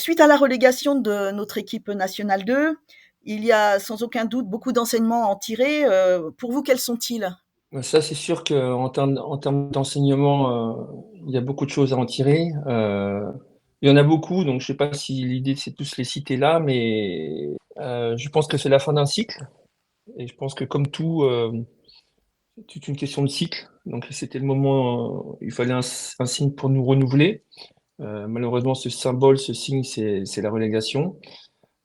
Suite à la relégation de notre équipe nationale 2, il y a sans aucun doute beaucoup d'enseignements à en tirer. Pour vous, quels sont-ils? Ça, c'est sûr qu'en termes d'enseignement, il y a beaucoup de choses à en tirer. Il y en a beaucoup, donc je sais pas si l'idée c'est tous les citer là, mais je pense que c'est la fin d'un cycle. Et je pense que comme tout, c'est toute une question de cycle. Donc c'était le moment, il fallait un signe pour nous renouveler. Malheureusement, ce symbole, ce signe, c'est la relégation.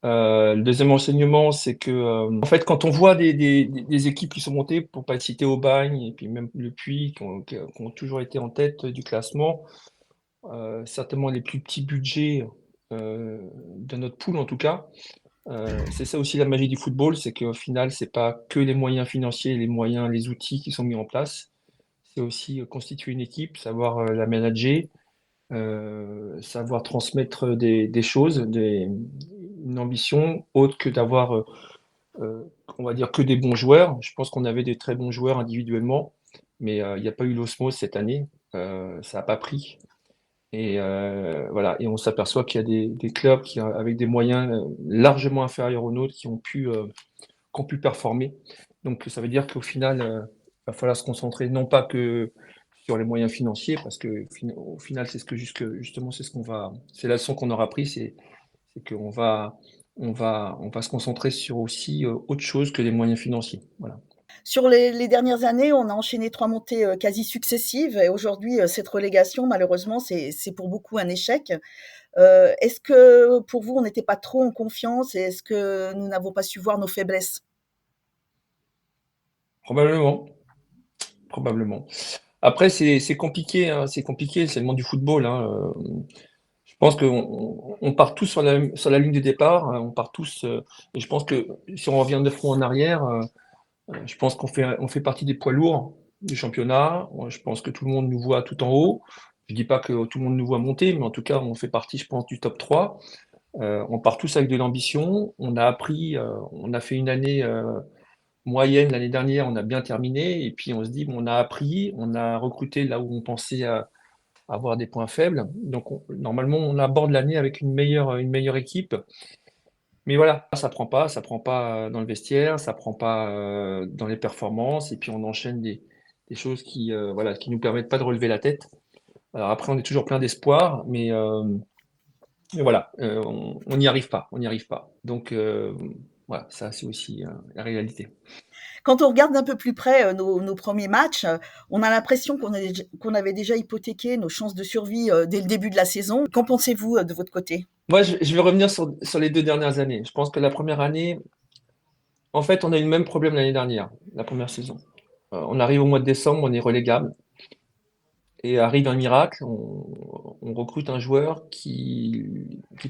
Le deuxième enseignement, c'est que, en fait, quand on voit des équipes qui sont montées, pour pas le citer, Aubagne et puis même Le Puy, qui ont toujours été en tête du classement, certainement les plus petits budgets de notre poule en tout cas. C'est ça aussi la magie du football, c'est qu'au final, c'est pas que les moyens financiers, les moyens, les outils qui sont mis en place, c'est aussi constituer une équipe, savoir la manager, savoir transmettre des choses, une ambition autre que d'avoir, on va dire, que des bons joueurs. Je pense qu'on avait des très bons joueurs individuellement, mais il n'y a pas eu l'osmose cette année. Ça n'a pas pris. Et voilà. Et on s'aperçoit qu'il y a des clubs qui, avec des moyens largement inférieurs aux nôtres, qui ont pu performer. Donc ça veut dire qu'au final, il va falloir se concentrer non pas que sur les moyens financiers, parce que au final, c'est ce que justement, c'est la leçon qu'on aura pris, c'est qu'on on va se concentrer sur aussi autre chose que les moyens financiers. Voilà. Sur les dernières années, on a enchaîné 3 montées, quasi successives et aujourd'hui, cette relégation, malheureusement, c'est pour beaucoup un échec. Est-ce que pour vous, on n'était pas trop en confiance et est-ce que nous n'avons pas su voir nos faiblesses? Probablement, probablement. Après, c'est compliqué, hein, c'est compliqué, c'est le monde du football, hein. Je pense qu'on part tous sur la ligne de départ, on part tous, et je pense que si on revient 9 mois en arrière, je pense qu'on fait partie des poids lourds du championnat. Je pense que tout le monde nous voit tout en haut. Je dis pas que tout le monde nous voit monter, mais en tout cas, on fait partie, je pense, du top 3. On part tous avec de l'ambition. On a appris, on a fait une année moyenne l'année dernière, on a bien terminé. Et puis on se dit, bon, on a appris, on a recruté là où on pensait avoir des points faibles. Donc normalement, on aborde l'année avec une meilleure équipe. Mais voilà, ça prend pas dans le vestiaire, ça prend pas dans les performances, et puis on enchaîne des choses voilà, qui nous permettent pas de relever la tête. Alors après, on est toujours plein d'espoir, mais voilà, on n'y arrive pas, on n'y arrive pas. Donc voilà, ça c'est aussi la réalité. Quand on regarde d'un peu plus près, nos 1ers matchs, on a l'impression qu'on avait déjà hypothéqué nos chances de survie, dès le début de la saison. Qu'en pensez-vous, de votre côté? Moi, je vais revenir sur les 2 dernières années. Je pense que la première année, en fait, on a eu le même problème l'année dernière, la première saison. On arrive au mois de décembre, on est relégable. Et arrive un miracle, on recrute un joueur qui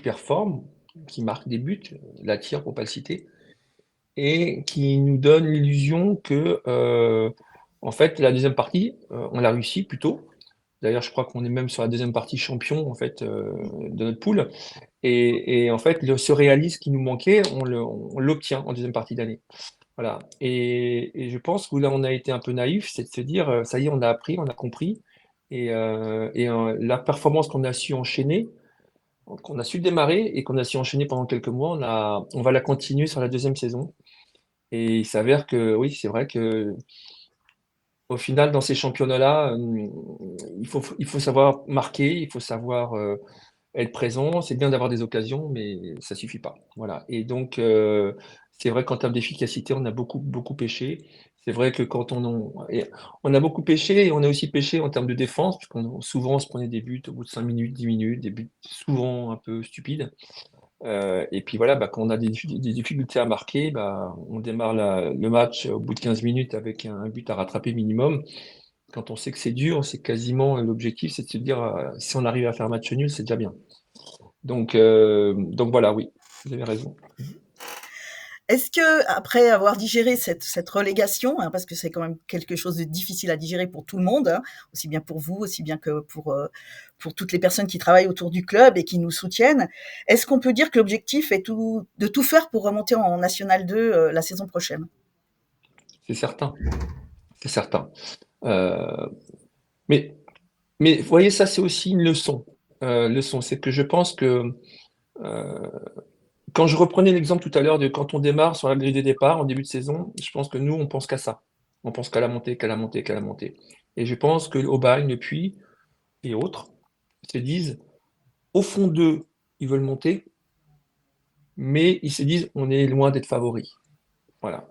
performe, qui marque des buts, la tire pour pas le citer, et qui nous donne l'illusion que, en fait, la deuxième partie, on l'a réussi plutôt. D'ailleurs, je crois qu'on est même sur la deuxième partie champion en fait de notre poule. Et en fait, ce réalisme qui nous manquait, on l'obtient en deuxième partie d'année. Voilà. Et je pense que là, on a été un peu naïf, c'est de se dire, ça y est, on a appris, on a compris. Et la performance qu'on a su enchaîner, qu'on a su démarrer et qu'on a su enchaîner pendant quelques mois, on va la continuer sur la deuxième saison. Et il s'avère que oui, c'est vrai que au final, dans ces championnats-là, il faut savoir marquer, il faut savoir être présent. C'est bien d'avoir des occasions, mais ça suffit pas. Voilà. Et donc, c'est vrai qu'en termes d'efficacité, on a beaucoup, beaucoup pêché. C'est vrai que on a beaucoup pêché et on a aussi pêché en termes de défense, parce qu'on souvent on se prenait des buts au bout de 5 minutes, 10 minutes, des buts souvent un peu stupides. Et puis voilà, bah, quand on a des difficultés à marquer, bah, on démarre le match au bout de 15 minutes avec un but à rattraper minimum. Quand on sait que c'est dur, c'est quasiment l'objectif, c'est de se dire si on arrive à faire un match nul, c'est déjà bien. Donc voilà, oui, vous avez raison. Est-ce que après avoir digéré cette relégation, hein, parce que c'est quand même quelque chose de difficile à digérer pour tout le monde, hein, aussi bien pour vous, aussi bien que pour toutes les personnes qui travaillent autour du club et qui nous soutiennent, est-ce qu'on peut dire que l'objectif est de tout faire pour remonter en National 2 la saison prochaine? C'est certain, c'est certain. Euh, mais, mais vous voyez, ça, c'est aussi une leçon. Leçon, c'est que je pense que Euh, Quand je reprenais l'exemple tout à l'heure de quand on démarre sur la grille des départs en début de saison, je pense que nous, on pense qu'à ça. On pense qu'à la montée, qu'à la montée, qu'à la montée. Et je pense que Aubagne, Le Puy et autres se disent, au fond d'eux, ils veulent monter, mais ils se disent, on est loin d'être favoris. Voilà.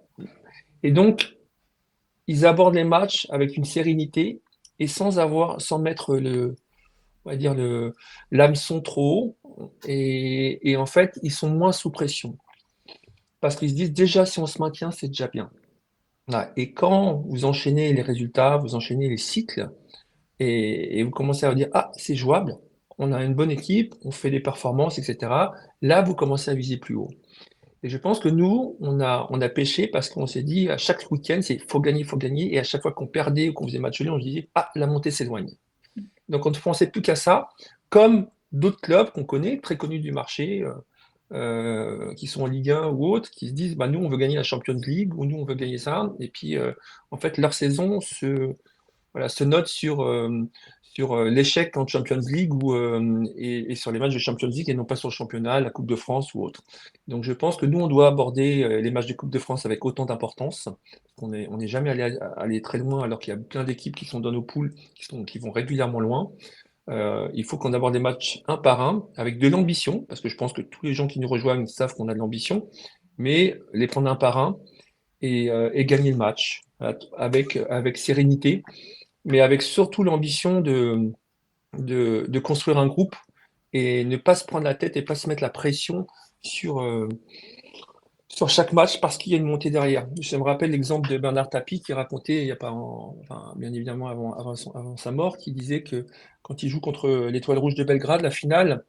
Et donc, ils abordent les matchs avec une sérénité et sans mettre on va dire l'hameçon trop haut. Et en fait, ils sont moins sous pression. Parce qu'ils se disent déjà, si on se maintient, c'est déjà bien. Voilà. Et quand vous enchaînez les résultats, vous enchaînez les cycles, et vous commencez à vous dire, ah, c'est jouable, on a une bonne équipe, on fait des performances, etc. Là, vous commencez à viser plus haut. Et je pense que nous, on a pêché parce qu'on s'est dit, à chaque week-end, c'est faut gagner, faut gagner. Et à chaque fois qu'on perdait ou qu'on faisait match nul, on se disait, ah, la montée s'éloigne. Donc on ne pensait plus qu'à ça, comme d'autres clubs qu'on connaît, très connus du marché, qui sont en Ligue 1 ou autres, qui se disent, bah, nous, on veut gagner la Champions League, ou nous, on veut gagner ça. Et puis, en fait, leur saison se note sur l'échec en Champions League et sur les matchs de Champions League et non pas sur le championnat, la Coupe de France ou autre. Donc je pense que nous, on doit aborder les matchs de Coupe de France avec autant d'importance. On n'est jamais allé très loin alors qu'il y a plein d'équipes qui sont dans nos poules, qui vont régulièrement loin. Il faut qu'on aborde des matchs un par un avec de l'ambition, parce que je pense que tous les gens qui nous rejoignent savent qu'on a de l'ambition, mais les prendre un par un et gagner le match avec sérénité, mais avec surtout l'ambition de construire un groupe et ne pas se prendre la tête et pas se mettre la pression sur, euh, sur chaque match parce qu'il y a une montée derrière. Je me rappelle l'exemple de Bernard Tapie qui racontait, il y a pas enfin, bien évidemment avant sa mort, qui disait que quand il joue contre l'Étoile Rouge de Belgrade, la finale,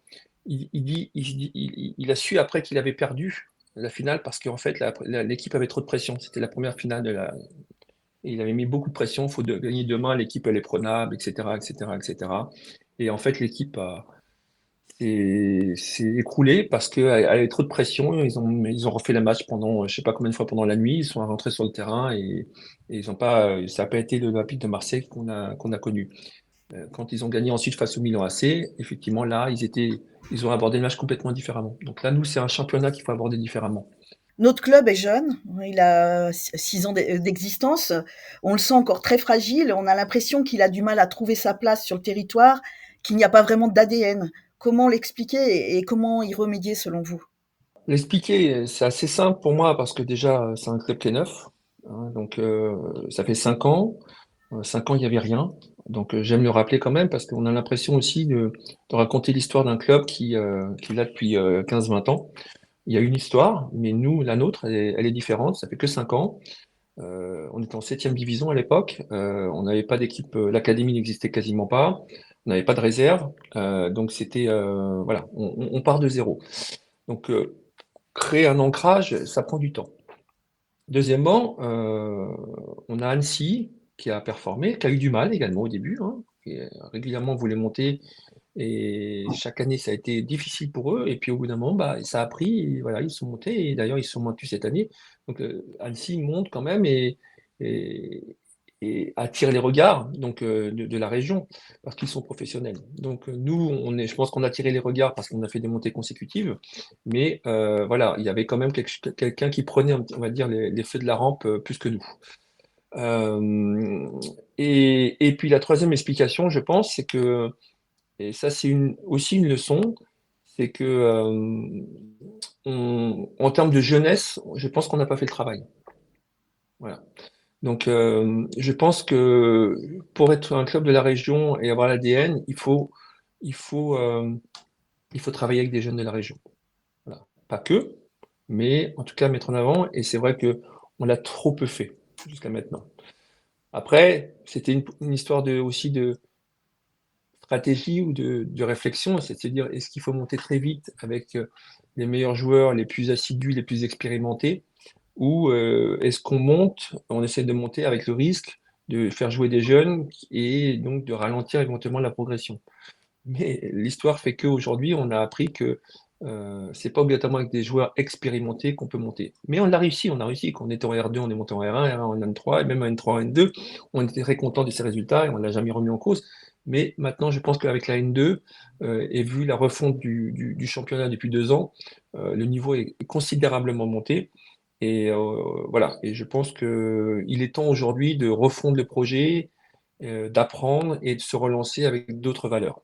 il a su après qu'il avait perdu la finale parce qu'en fait l'équipe avait trop de pression. C'était la première finale et il avait mis beaucoup de pression, il faut gagner demain, l'équipe elle est prenable, etc., etc., etc. Et en fait, l'équipe s'est écroulée parce qu'elle avait trop de pression. Ils ont refait le match pendant, je sais pas combien de fois pendant la nuit. Ils sont rentrés sur le terrain et ils ont pas, ça n'a pas été l'Olympique de Marseille qu'on a connu. Quand ils ont gagné ensuite face au Milan AC, effectivement, là, ils ont abordé le match complètement différemment. Donc là, nous, c'est un championnat qu'il faut aborder différemment. Notre club est jeune, il a 6 ans d'existence. On le sent encore très fragile. On a l'impression qu'il a du mal à trouver sa place sur le territoire, qu'il n'y a pas vraiment d'ADN. Comment l'expliquer et comment y remédier selon vous? L'expliquer, c'est assez simple pour moi parce que déjà, c'est un club qui est neuf. Hein, donc, ça fait 5 ans. 5 ans, il n'y avait rien. Donc, j'aime le rappeler quand même parce qu'on a l'impression aussi de raconter l'histoire d'un club qui est là depuis 15-20 ans. Il y a une histoire, mais nous, la nôtre, elle est différente. Ça fait que 5 ans. On était en septième division à l'époque. On n'avait pas d'équipe. L'académie n'existait quasiment pas. On n'avait pas de réserve. Donc, c'était, voilà, on part de zéro. Donc, créer un ancrage, ça prend du temps. Deuxièmement, on a Annecy qui a performé, qui a eu du mal également au début, hein, qui régulièrement voulait monter et chaque année ça a été difficile pour eux. Et puis au bout d'un moment, bah, ça a pris, et voilà, ils sont montés et d'ailleurs ils sont montés cette année. Donc Annecy monte quand même et, et attire les regards donc de la région parce qu'ils sont professionnels. Donc nous, je pense qu'on a tiré les regards parce qu'on a fait des montées consécutives, mais voilà, il y avait quand même quelqu'un qui prenait, on va dire, les feux de la rampe plus que nous. Euh, et puis la troisième explication, je pense, c'est que, et ça c'est aussi une leçon, c'est que en termes de jeunesse, je pense qu'on n'a pas fait le travail. Voilà. Donc, je pense que pour être un club de la région et avoir l'ADN, il faut, euh, il faut travailler avec des jeunes de la région. Voilà. Pas que, mais en tout cas mettre en avant. Et c'est vrai que on l'a trop peu fait jusqu'à maintenant. Après, c'était une histoire aussi de stratégie ou de réflexion, c'est-à-dire est-ce qu'il faut monter très vite avec les meilleurs joueurs, les plus assidus, les plus expérimentés, ou est-ce qu'on monte, on essaie de monter avec le risque de faire jouer des jeunes et donc de ralentir éventuellement la progression. Mais l'histoire fait qu'aujourd'hui, on a appris que c'est pas obligatoirement avec des joueurs expérimentés qu'on peut monter. Mais on a réussi. Quand on était en R2, on est monté en R1, R1 en N3, et même en N3, en N2, on était très content de ces résultats et on l'a jamais remis en cause. Mais maintenant, je pense qu'avec la N2, et vu la refonte du championnat depuis 2 ans, le niveau est considérablement monté. Et voilà. Et je pense qu'il est temps aujourd'hui de refondre le projet, d'apprendre et de se relancer avec d'autres valeurs.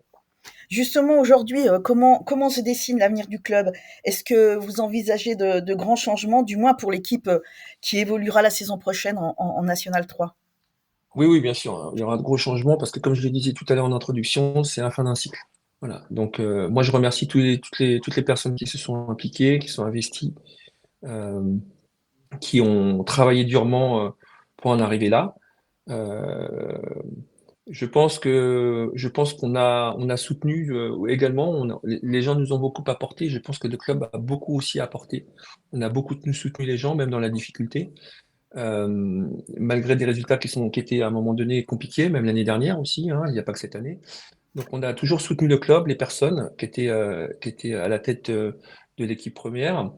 Justement, aujourd'hui, comment se dessine l'avenir du club? Est-ce que vous envisagez de grands changements, du moins pour l'équipe qui évoluera la saison prochaine en National 3? Oui, oui, bien sûr, hein. Il y aura de gros changements parce que, comme je le disais tout à l'heure en introduction, c'est la fin d'un cycle. Voilà. Donc, moi, je remercie toutes les personnes qui se sont impliquées, qui sont investies, euh, qui ont travaillé durement pour en arriver là. Euh, je pense qu'on a soutenu également. Les gens nous ont beaucoup apporté. Je pense que le club a beaucoup aussi apporté. On a beaucoup soutenu les gens, même dans la difficulté, malgré des résultats qui étaient à un moment donné compliqués, même l'année dernière aussi, hein, il n'y a pas que cette année. Donc on a toujours soutenu le club, les personnes qui étaient à la tête de l'équipe première.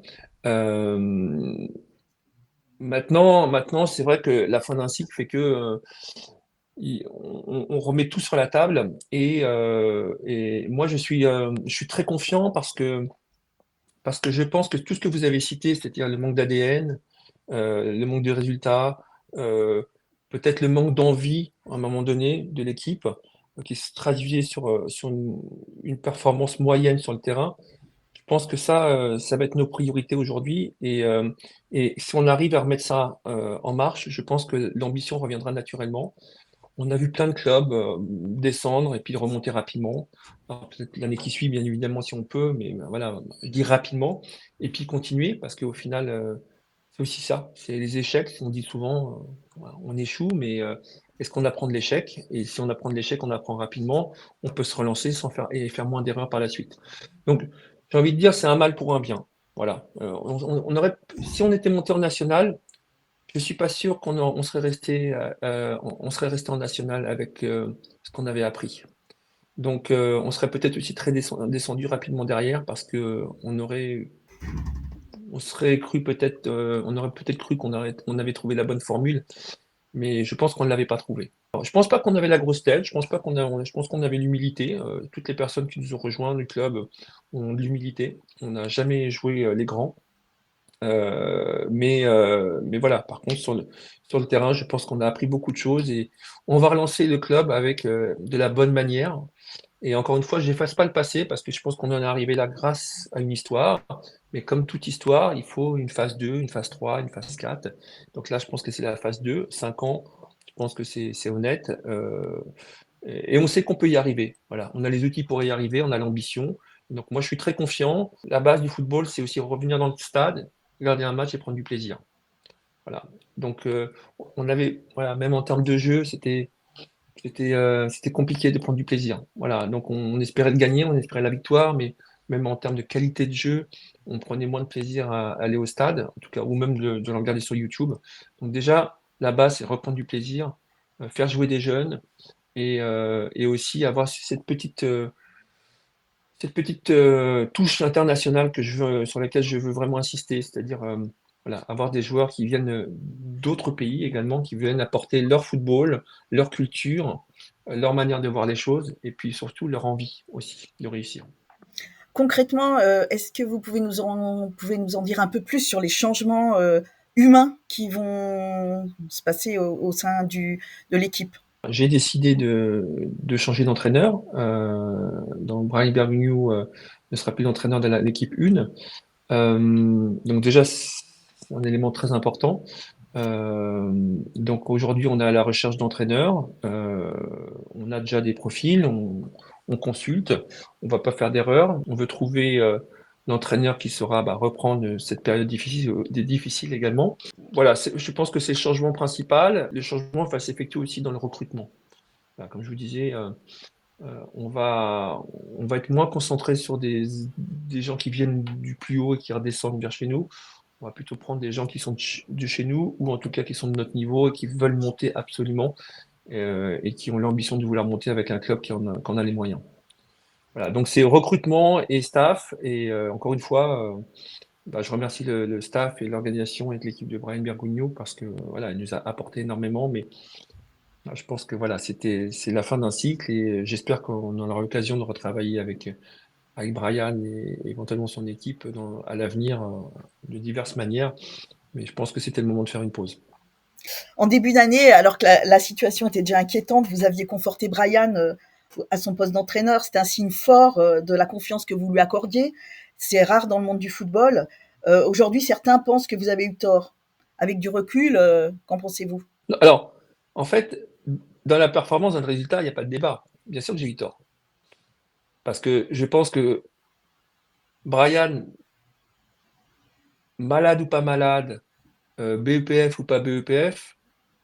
Euh, maintenant, c'est vrai que la fin d'un cycle fait que on remet tout sur la table et moi je suis très confiant parce que je pense que tout ce que vous avez cité, c'est-à-dire le manque d'ADN, le manque de résultats, euh, peut-être le manque d'envie à un moment donné de l'équipe, qui se traduisait sur une performance moyenne sur le terrain. Je pense que ça va être nos priorités aujourd'hui et si on arrive à remettre ça en marche, je pense que l'ambition reviendra naturellement. On a vu plein de clubs descendre et puis remonter rapidement. Alors, peut-être l'année qui suit, bien évidemment, si on peut, mais voilà, je dis rapidement. Et puis continuer, parce qu'au final, c'est aussi ça. C'est les échecs. On dit souvent, voilà, on échoue, mais est-ce qu'on apprend de l'échec? Et si on apprend de l'échec, on apprend rapidement. On peut se relancer sans faire et faire moins d'erreurs par la suite. Donc, j'ai envie de dire, c'est un mal pour un bien. Voilà. Si on était monté en national, je suis pas sûr on serait resté en national avec ce qu'on avait appris. Donc, on serait peut-être aussi très descendu rapidement derrière parce que on aurait peut-être cru qu'on avait trouvé la bonne formule, mais je pense qu'on ne l'avait pas trouvé. Alors, je pense pas qu'on avait la grosse tête, je pense qu'on avait l'humilité. Toutes les personnes qui nous ont rejoints le club ont de l'humilité. On n'a jamais joué les grands. Mais voilà, par contre, sur le terrain, je pense qu'on a appris beaucoup de choses et on va relancer le club avec de la bonne manière. Et encore une fois, je n'efface pas le passé parce que je pense qu'on en est arrivé là grâce à une histoire. Mais comme toute histoire, il faut une phase 2, une phase 3, une phase 4. Donc là, je pense que c'est la phase 2, 5 ans. Je pense que c'est honnête. Et on sait qu'on peut y arriver. Voilà, on a les outils pour y arriver, on a l'ambition. Donc moi, je suis très confiant. La base du football, c'est aussi revenir dans le stade, regarder un match et prendre du plaisir. Voilà. Donc on avait, voilà, même en termes de jeu, c'était compliqué de prendre du plaisir. Voilà. Donc on espérait le gagner, on espérait la victoire, mais même en termes de qualité de jeu, on prenait moins de plaisir à aller au stade, en tout cas, ou même de le regarder sur YouTube. Donc déjà, la base, c'est reprendre du plaisir, faire jouer des jeunes et aussi avoir cette petite touche internationale sur laquelle je veux vraiment insister, c'est-à-dire voilà, avoir des joueurs qui viennent d'autres pays également, qui viennent apporter leur football, leur culture, leur manière de voir les choses, et puis surtout leur envie aussi de réussir. Concrètement, est-ce que vous pouvez nous en dire un peu plus sur les changements humains qui vont se passer au sein de l'équipe? J'ai décidé de changer d'entraîneur. Donc Brian Bergogneau ne sera plus l'entraîneur de l'équipe 1. Donc déjà, c'est un élément très important. Donc aujourd'hui, on est à la recherche d'entraîneurs. On a déjà des profils, on consulte, on va pas faire d'erreur. On veut trouver l'entraîneur qui saura reprendre cette période difficile également. Voilà, je pense que c'est le changement principal. Le changement va s'effectuer aussi dans le recrutement. Voilà, comme je vous disais, on va, on va être moins concentré sur des gens qui viennent du plus haut et qui redescendent vers chez nous. On va plutôt prendre des gens qui sont de chez nous, ou en tout cas qui sont de notre niveau et qui veulent monter absolument, et qui ont l'ambition de vouloir monter avec un club qui en a les moyens. Voilà, donc c'est recrutement et staff. Et encore une fois, je remercie le staff et l'organisation et l'équipe de Brian Bergogneau parce que voilà, il nous a apporté énormément, mais Je pense que voilà, c'est la fin d'un cycle et j'espère qu'on aura l'occasion de retravailler avec Brian et éventuellement son équipe à l'avenir de diverses manières. Mais je pense que c'était le moment de faire une pause. En début d'année, alors que la situation était déjà inquiétante, vous aviez conforté Brian à son poste d'entraîneur. C'était un signe fort de la confiance que vous lui accordiez. C'est rare dans le monde du football. Aujourd'hui, certains pensent que vous avez eu tort. Avec du recul, qu'en pensez-vous? Alors, en fait, dans la performance, dans le résultat, il n'y a pas de débat. Bien sûr que j'ai eu tort. Parce que je pense que Brian, malade ou pas malade, BEPF ou pas BEPF,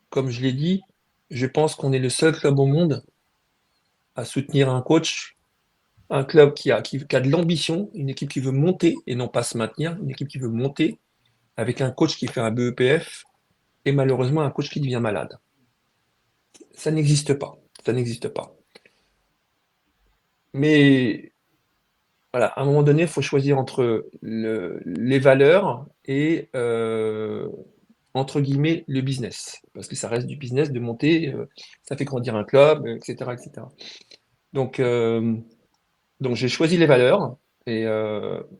comme je l'ai dit, je pense qu'on est le seul club au monde à soutenir un coach, un club qui a de l'ambition, une équipe qui veut monter et non pas se maintenir, une équipe qui veut monter avec un coach qui fait un BEPF et malheureusement un coach qui devient malade. Ça n'existe pas. Ça n'existe pas. Mais voilà, à un moment donné, il faut choisir entre les valeurs et entre guillemets le business. Parce que ça reste du business de monter, ça fait grandir un club, etc., etc. Donc, euh, donc j'ai choisi les valeurs et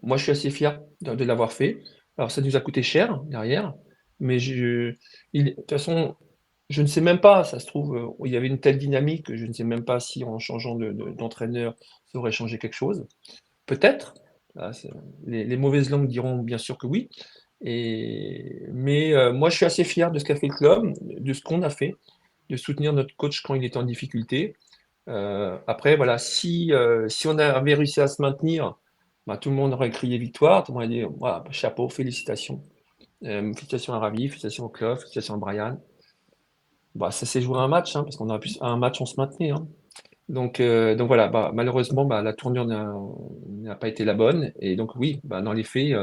moi je suis assez fier de l'avoir fait. Alors ça nous a coûté cher derrière, mais de toute façon, je ne sais même pas, ça se trouve, il y avait une telle dynamique que je ne sais même pas si en changeant d'entraîneur, ça aurait changé quelque chose. Peut-être. Ah, les mauvaises langues diront bien sûr que oui. Mais moi, je suis assez fier de ce qu'a fait le club, de ce qu'on a fait, de soutenir notre coach quand il était en difficulté. Après, voilà, si on avait réussi à se maintenir, bah, tout le monde aurait crié victoire, tout le monde aurait dit voilà, chapeau, félicitations. Félicitations à Ravi, félicitations au club, félicitations à Brian. Bah, ça s'est joué à un match, hein, parce qu'on a pu, à un match, on se maintenait, hein. Donc voilà, bah, malheureusement, bah, la tournure n'a pas été la bonne. Et donc oui, bah, dans les faits,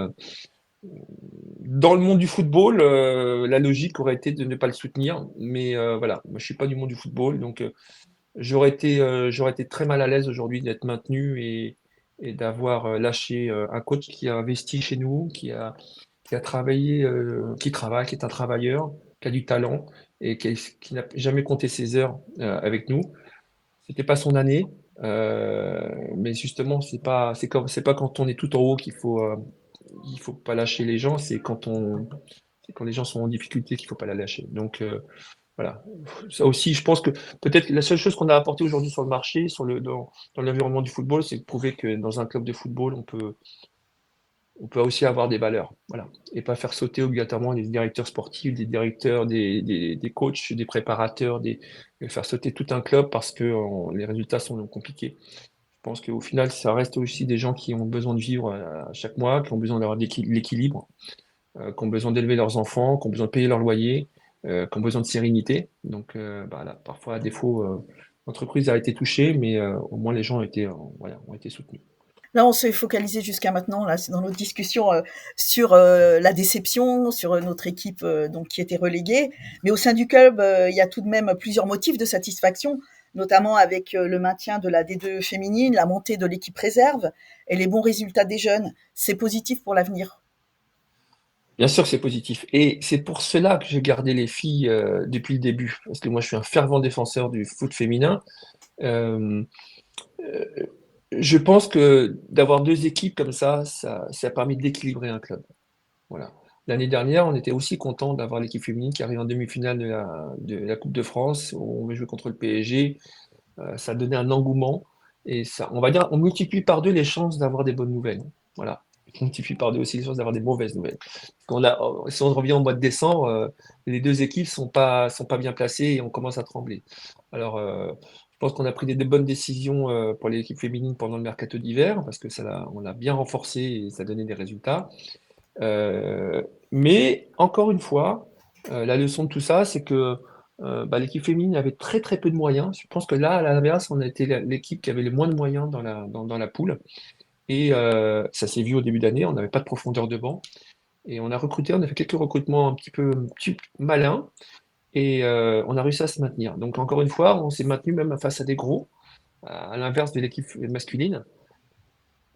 dans le monde du football, la logique aurait été de ne pas le soutenir. Mais voilà, moi je suis pas du monde du football, donc j'aurais été très mal à l'aise aujourd'hui d'être maintenu et d'avoir lâché un coach qui a investi chez nous, qui a travaillé, qui travaille, qui est un travailleur, qui a du talent et qui n'a jamais compté ses heures avec nous. C'était pas son année, mais justement, c'est pas quand on est tout en haut il faut pas lâcher les gens, c'est quand les gens sont en difficulté qu'il faut pas la lâcher. Donc voilà. Ça aussi, je pense que peut-être la seule chose qu'on a apporté aujourd'hui sur le marché, dans l'environnement du football, c'est de prouver que dans un club de football, on peut aussi avoir des valeurs, voilà, et pas faire sauter obligatoirement des directeurs sportifs, des directeurs, des coachs, des préparateurs, faire sauter tout un club parce que les résultats sont compliqués. Je pense qu'au final, ça reste aussi des gens qui ont besoin de vivre chaque mois, qui ont besoin d'avoir de l'équilibre, qui ont besoin d'élever leurs enfants, qui ont besoin de payer leur loyer, qui ont besoin de sérénité. Donc, bah, là, parfois, à défaut, l'entreprise a été touchée, mais au moins les gens voilà, ont été soutenus. Là, on s'est focalisé jusqu'à maintenant, là, c'est dans notre discussion, sur la déception, sur notre équipe donc qui était reléguée. Mais au sein du club, il y a tout de même plusieurs motifs de satisfaction, notamment avec le maintien de la D2 féminine, la montée de l'équipe réserve et les bons résultats des jeunes. C'est positif pour l'avenir. Bien sûr que c'est positif. Et c'est pour cela que j'ai gardé les filles depuis le début. Parce que moi, je suis un fervent défenseur du foot féminin. Euh, euh, je pense que d'avoir deux équipes comme ça a permis d'équilibrer un club. Voilà. L'année dernière, on était aussi content d'avoir l'équipe féminine qui arrive en demi-finale de la Coupe de France, où on va jouer contre le PSG. Ça a donné un engouement et ça, on va dire, on multiplie par deux les chances d'avoir des bonnes nouvelles. Voilà. On multiplie par deux aussi les chances d'avoir des mauvaises nouvelles. Si on revient au mois de décembre, les deux équipes sont pas bien placées et on commence à trembler. Alors, je pense qu'on a pris des bonnes décisions pour l'équipe féminine pendant le mercato d'hiver parce que on l'a bien renforcé et ça a donné des résultats. Euh, mais encore une fois, la leçon de tout ça, c'est que bah, l'équipe féminine avait très très peu de moyens. Je pense que là, à l'inverse, on a été l'équipe qui avait le moins de moyens dans la poule. Et ça s'est vu au début d'année, on n'avait pas de profondeur de banc. Et on a recruté, on a fait quelques recrutements un petit malins. Et on a réussi à se maintenir. Donc encore une fois, on s'est maintenu même face à des gros, à l'inverse de l'équipe masculine.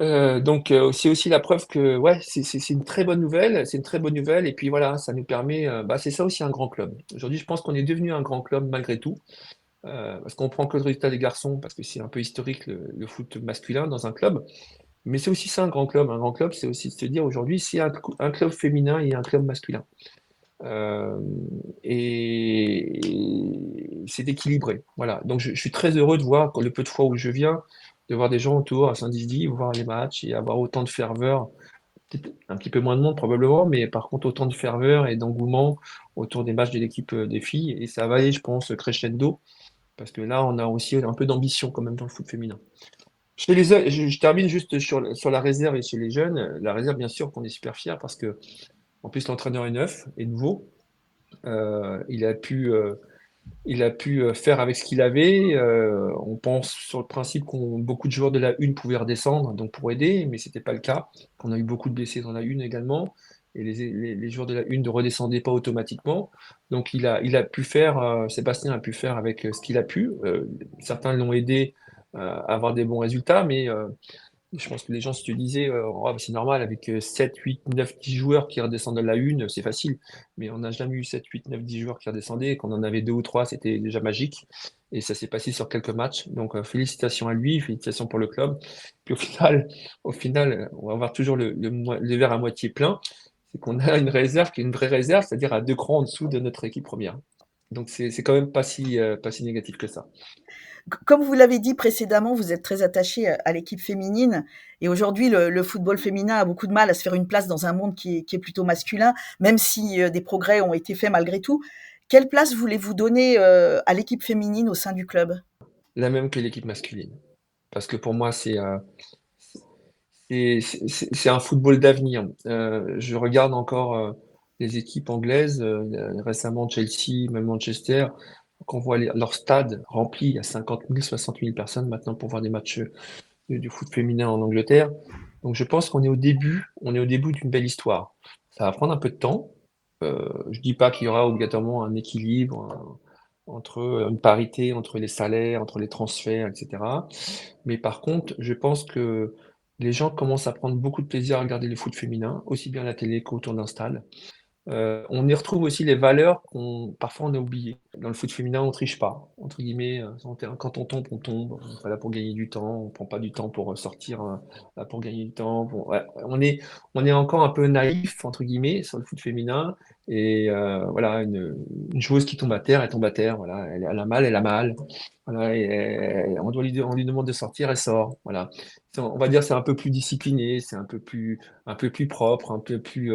C'est aussi la preuve que ouais, c'est une très bonne nouvelle, c'est une très bonne nouvelle et puis voilà, ça nous permet, c'est ça aussi un grand club. Aujourd'hui, je pense qu'on est devenu un grand club malgré tout, parce qu'on prend que le résultat des garçons, parce que c'est un peu historique le foot masculin dans un club, mais c'est aussi ça un grand club. Un grand club, c'est aussi de se dire aujourd'hui, c'est un club féminin et un club masculin. Euh, et c'est équilibré. Voilà. Donc je suis très heureux de voir, le peu de fois où je viens, de voir des gens autour à Saint-Dizier, voir les matchs et avoir autant de ferveur. Peut-être un petit peu moins de monde probablement, mais par contre autant de ferveur et d'engouement autour des matchs de l'équipe des filles. Et ça va aller, je pense, crescendo, parce que là, on a aussi un peu d'ambition quand même dans le foot féminin. Je termine juste sur la réserve et chez les jeunes. La réserve, bien sûr, qu'on est super fiers parce que, en plus, l'entraîneur est neuf, est nouveau. Euh, il a pu, euh, il a pu faire avec ce qu'il avait. On pense sur le principe qu'on beaucoup de joueurs de la une pouvaient redescendre, donc pour aider, mais c'était pas le cas. On a eu beaucoup de blessés dans la une également, et les joueurs de la une ne redescendaient pas automatiquement. Donc il a pu faire, Sébastien a pu faire avec ce qu'il a pu. Certains l'ont aidé à avoir des bons résultats, mais je pense que les gens se disaient, oh, bah, c'est normal, avec 7, 8, 9, 10 joueurs qui redescendent à la une, c'est facile. Mais on n'a jamais eu 7, 8, 9, 10 joueurs qui redescendaient. Quand on en avait deux ou trois, c'était déjà magique. Et ça s'est passé sur quelques matchs. Donc, félicitations à lui, félicitations pour le club. Puis au final, on va avoir toujours le verre à moitié plein. C'est qu'on a une réserve qui est une vraie réserve, c'est-à-dire à deux crans en dessous de notre équipe première. Donc, c'est quand même pas si négatif que ça. Comme vous l'avez dit précédemment, vous êtes très attaché à l'équipe féminine et aujourd'hui, le football féminin a beaucoup de mal à se faire une place dans un monde qui est plutôt masculin, même si des progrès ont été faits malgré tout. Quelle place voulez-vous donner à l'équipe féminine au sein du club? La même que l'équipe masculine. Parce que pour moi, c'est un football d'avenir. Je regarde encore les équipes anglaises, récemment Chelsea, même Manchester, quand on voit leur stade rempli à 50 000, 60 000 personnes maintenant pour voir des matchs du foot féminin en Angleterre. Donc je pense qu'on est on est au début d'une belle histoire. Ça va prendre un peu de temps. Je dis pas qu'il y aura obligatoirement un équilibre entre une parité entre les salaires, entre les transferts, etc. Mais par contre, je pense que les gens commencent à prendre beaucoup de plaisir à regarder le foot féminin, aussi bien à la télé qu'autour d'un stade. On y retrouve aussi les valeurs qu'on parfois on a oubliées. Dans le foot féminin, on triche pas, entre guillemets. Quand on tombe, on tombe. On est pas là pour gagner du temps. On prend pas du temps pour sortir là pour gagner du temps. Ouais, on est encore un peu naïf entre guillemets sur le foot féminin. Et voilà, une joueuse qui tombe à terre, elle tombe à terre. Voilà, elle a mal, elle a mal. Voilà, on lui demande de sortir, elle sort. Voilà. On va dire c'est un peu plus discipliné, c'est un peu plus propre, un peu plus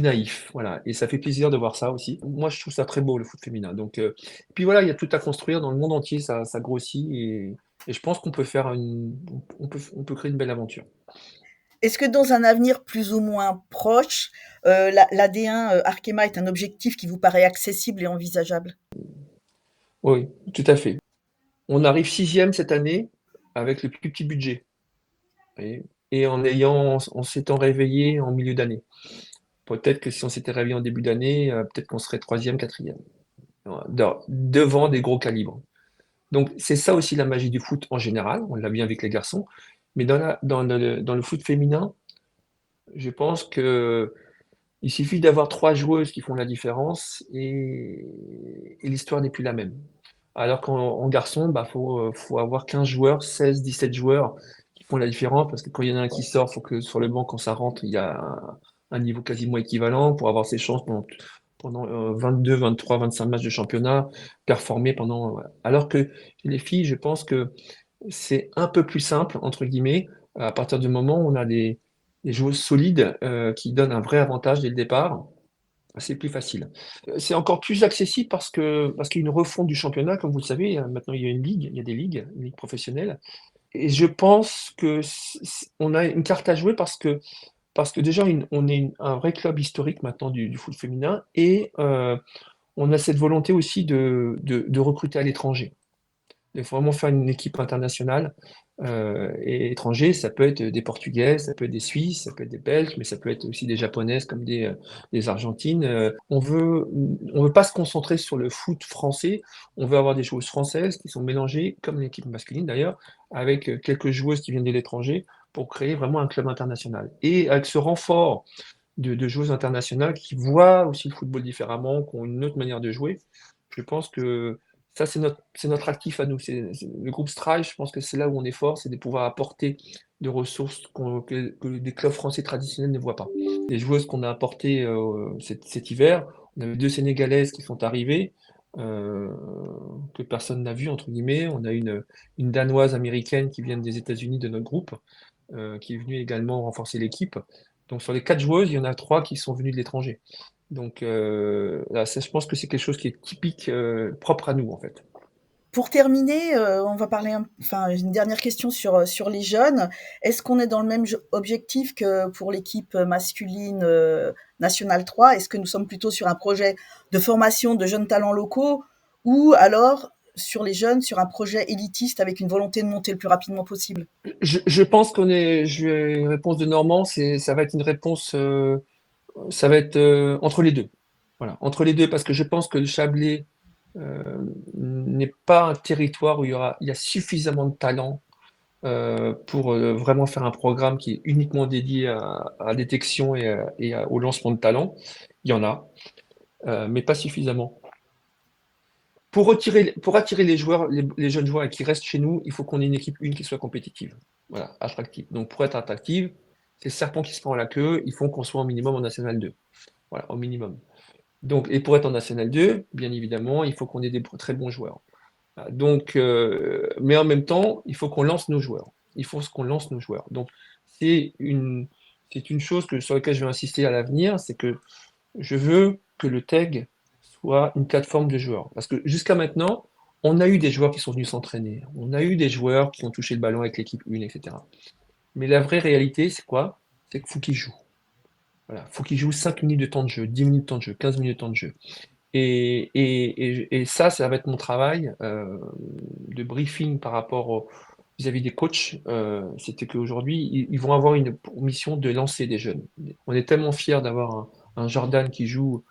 naïf, voilà. Et ça fait plaisir de voir ça aussi. Moi, je trouve ça très beau, le foot féminin. Puis voilà, il y a tout à construire dans le monde entier, ça grossit et je pense qu'on peut on peut créer une belle aventure. Est-ce que dans un avenir plus ou moins proche, l'AD1 Arkema est un objectif qui vous paraît accessible et envisageable? Oui, tout à fait. On arrive sixième cette année avec le plus petit budget, vous voyez, et en s'étant réveillé en milieu d'année. Peut-être que si on s'était réveillé en début d'année, peut-être qu'on serait troisième, quatrième, devant des gros calibres. Donc c'est ça aussi la magie du foot en général, on l'a bien avec les garçons, mais dans le foot féminin, je pense que il suffit d'avoir trois joueuses qui font la différence et l'histoire n'est plus la même. Alors qu'en garçon, bah, faut avoir 15 joueurs, 16, 17 joueurs qui font la différence, parce que quand il y en a un qui sort, faut que sur le banc, quand ça rentre, il y a un niveau quasiment équivalent pour avoir ses chances pendant 22, 23, 25 matchs de championnat, performer pendant. Alors que chez les filles, je pense que c'est un peu plus simple, entre guillemets, à partir du moment où on a des joueuses solides qui donnent un vrai avantage dès le départ. C'est plus facile. C'est encore plus accessible parce qu'il y a une refonte du championnat, comme vous le savez. Maintenant, il y a une ligue, il y a des ligues, une ligue professionnelle. Et je pense que on a une carte à jouer parce que déjà, on est un vrai club historique maintenant du foot féminin et on a cette volonté aussi de recruter à l'étranger. Il faut vraiment faire une équipe internationale et étranger. Ça peut être des Portugaises, ça peut être des Suisses, ça peut être des Belges, mais ça peut être aussi des Japonaises comme des Argentines. On veut pas se concentrer sur le foot français. On veut avoir des joueuses françaises qui sont mélangées, comme l'équipe masculine d'ailleurs, avec quelques joueuses qui viennent de l'étranger pour créer vraiment un club international. Et avec ce renfort de joueuses internationales qui voient aussi le football différemment, qui ont une autre manière de jouer, je pense que ça, c'est notre actif à nous. Le groupe Strive, je pense que c'est là où on est fort, c'est de pouvoir apporter des ressources que des clubs français traditionnels ne voient pas. Les joueuses qu'on a apportées cet hiver, on avait deux Sénégalaises qui sont arrivées, euh, que personne n'a vues, entre guillemets. On a une Danoise américaine qui vient des États-Unis de notre groupe, qui est venue également renforcer l'équipe. Donc sur les quatre joueuses, il y en a trois qui sont venues de l'étranger. Donc là, ça, je pense que c'est quelque chose qui est typique, propre à nous en fait. Pour terminer, on va parler enfin, une dernière question sur les jeunes. Est-ce qu'on est dans le même objectif que pour l'équipe masculine National 3? Est-ce que nous sommes plutôt sur un projet de formation de jeunes talents locaux ou alors sur les jeunes, sur un projet élitiste avec une volonté de monter le plus rapidement possible? Je pense une réponse de Normand, ça va être une réponse, ça va être entre les deux. Voilà, entre les deux, parce que je pense que le Chablais n'est pas un territoire où il y a suffisamment de talent pour vraiment faire un programme qui est uniquement dédié à la détection au lancement de talent. Il y en a, mais pas suffisamment. Pour attirer les joueurs, les jeunes joueurs qui restent chez nous, il faut qu'on ait une équipe une qui soit compétitive, voilà, attractive. Donc pour être attractive, c'est le serpent qui se prend la queue, il faut qu'on soit au minimum en National 2. Voilà, au minimum. Donc, et pour être en National 2, bien évidemment, il faut qu'on ait des très bons joueurs. Voilà, donc, mais en même temps, il faut qu'on lance nos joueurs. Il faut qu'on lance nos joueurs. Donc, c'est une, c'est une chose sur laquelle je vais insister à l'avenir, c'est que je veux que le TEG soit une plateforme de joueurs. Parce que jusqu'à maintenant, on a eu des joueurs qui sont venus s'entraîner. On a eu des joueurs qui ont touché le ballon avec l'équipe 1, etc. Mais la vraie réalité, c'est quoi? C'est qu'il faut qu'ils jouent. Voilà. Faut qu'ils jouent 5 minutes de temps de jeu, 10 minutes de temps de jeu, 15 minutes de temps de jeu. Et ça, ça va être mon travail de briefing par rapport vis-à-vis des coachs. C'était qu'aujourd'hui, ils vont avoir une mission de lancer des jeunes. On est tellement fiers d'avoir un Jordan qui joue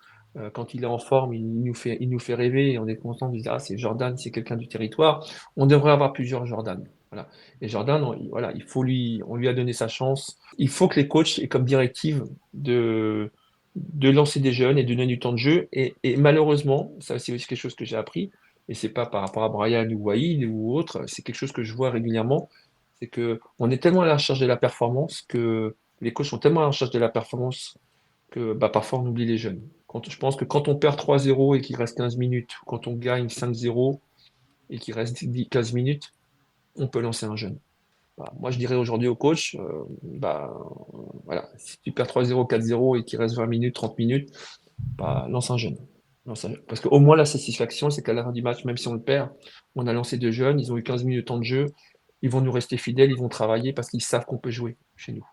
quand il est en forme, il nous fait rêver et on est content de dire, ah, c'est Jordan, c'est quelqu'un du territoire. On devrait avoir plusieurs Jordan. Voilà. Et Jordan, voilà, on lui a donné sa chance. Il faut que les coachs aient comme directive de lancer des jeunes et de donner du temps de jeu. Et malheureusement, ça c'est aussi quelque chose que j'ai appris, et c'est pas par rapport à Brian ou Waïd ou autre, c'est quelque chose que je vois régulièrement, c'est que on est tellement à la recherche de la performance que les coachs sont tellement à la recherche de la performance que bah, parfois on oublie les jeunes. Je pense que quand on perd 3-0 et qu'il reste 15 minutes, ou quand on gagne 5-0 et qu'il reste 15 minutes, on peut lancer un jeune. Bah, moi, je dirais aujourd'hui au coach, voilà, si tu perds 3-0, 4-0 et qu'il reste 20 minutes, 30 minutes, bah, lance un jeune. Parce qu'au moins, la satisfaction, c'est qu'à la fin du match, même si on le perd, on a lancé deux jeunes, ils ont eu 15 minutes de temps de jeu, ils vont nous rester fidèles, ils vont travailler parce qu'ils savent qu'on peut jouer chez nous.